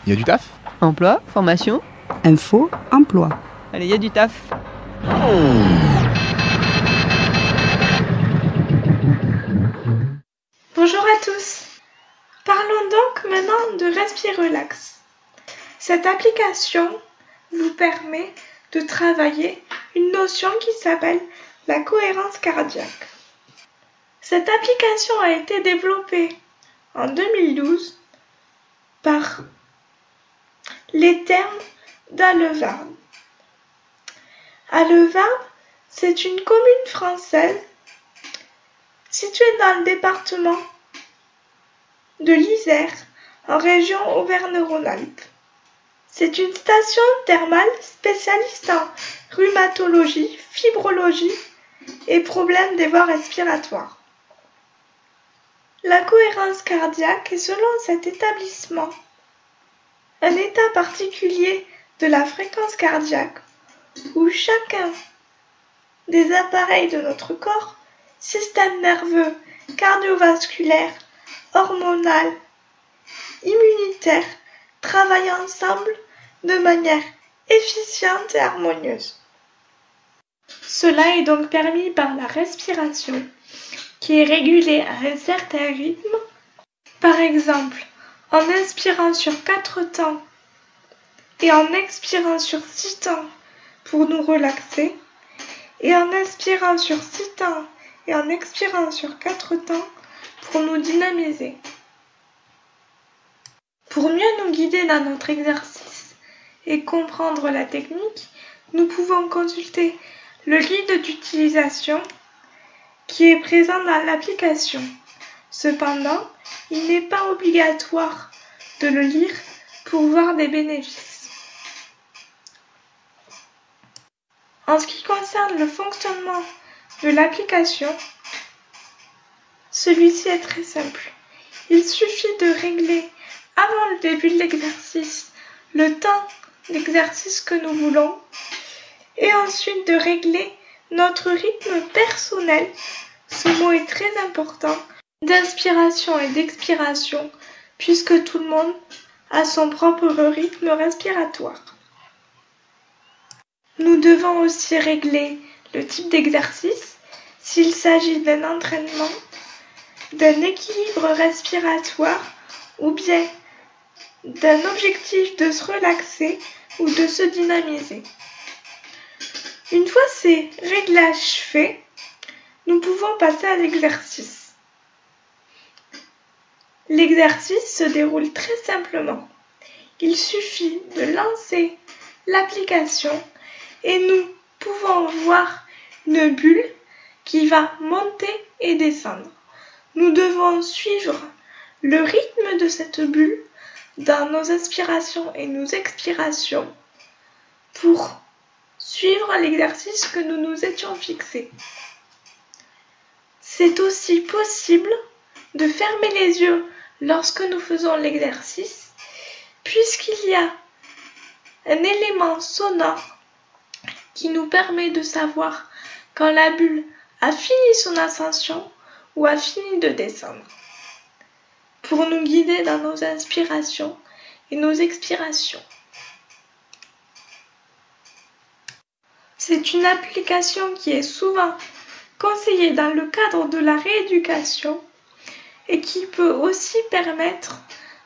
Il y a du taf ? Emploi, formation. Info, emploi. Allez, il y a du taf. Bonjour à tous. Parlons donc maintenant de RespiRelax. Cette application vous permet de travailler une notion qui s'appelle la cohérence cardiaque. Cette application a été développée en 2012 par les termes d'Allevarde. Allevarde, c'est une commune française située dans le département de l'Isère, en région Auvergne-Rhône-Alpes. C'est une station thermale spécialiste en rhumatologie, fibrologie et problèmes des voies respiratoires. La cohérence cardiaque est, selon cet établissement, un état particulier de la fréquence cardiaque où chacun des appareils de notre corps, système nerveux, cardiovasculaire, hormonal, immunitaire, travaillent ensemble de manière efficiente et harmonieuse. Cela est donc permis par la respiration, qui est régulée à un certain rythme, par exemple en inspirant sur 4 temps et en expirant sur 6 temps pour nous relaxer, et en inspirant sur 6 temps et en expirant sur 4 temps pour nous dynamiser. Pour mieux nous guider dans notre exercice et comprendre la technique, nous pouvons consulter le guide d'utilisation qui est présent dans l'application. Cependant, il n'est pas obligatoire de le lire pour voir des bénéfices. En ce qui concerne le fonctionnement de l'application, celui-ci est très simple. Il suffit de régler avant le début de l'exercice le temps d'exercice que nous voulons et ensuite de régler notre rythme personnel, ce mot est très important, d'inspiration et d'expiration puisque tout le monde a son propre rythme respiratoire. Nous devons aussi régler le type d'exercice, s'il s'agit d'un entraînement, d'un équilibre respiratoire ou bien d'un objectif de se relaxer ou de se dynamiser. Une fois ces réglages faits, nous pouvons passer à l'exercice. L'exercice se déroule très simplement. Il suffit de lancer l'application et nous pouvons voir une bulle qui va monter et descendre. Nous devons suivre le rythme de cette bulle dans nos inspirations et nos expirations pour suivre l'exercice que nous nous étions fixés. C'est aussi possible de fermer les yeux lorsque nous faisons l'exercice, puisqu'il y a un élément sonore qui nous permet de savoir quand la bulle a fini son ascension ou a fini de descendre, pour nous guider dans nos inspirations et nos expirations. C'est une application qui est souvent conseillée dans le cadre de la rééducation et qui peut aussi permettre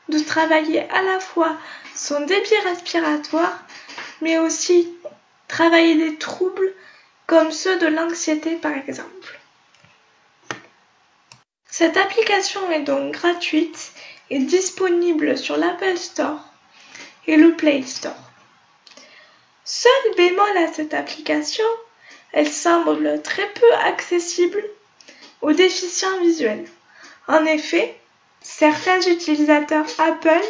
de travailler à la fois son débit respiratoire, mais aussi travailler des troubles comme ceux de l'anxiété par exemple. Cette application est donc gratuite et disponible sur l'Apple Store et le Play Store. Seul bémol à cette application, elle semble très peu accessible aux déficients visuels. En effet, certains utilisateurs Apple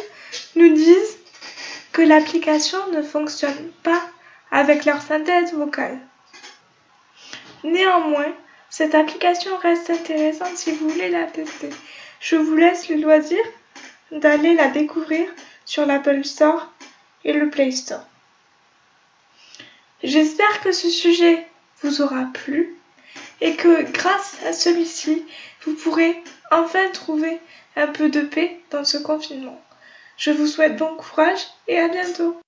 nous disent que l'application ne fonctionne pas avec leur synthèse vocale. Néanmoins, cette application reste intéressante si vous voulez la tester. Je vous laisse le loisir d'aller la découvrir sur l'Apple Store et le Play Store. J'espère que ce sujet vous aura plu et que grâce à celui-ci, vous pourrez enfin trouver un peu de paix dans ce confinement. Je vous souhaite bon courage et à bientôt.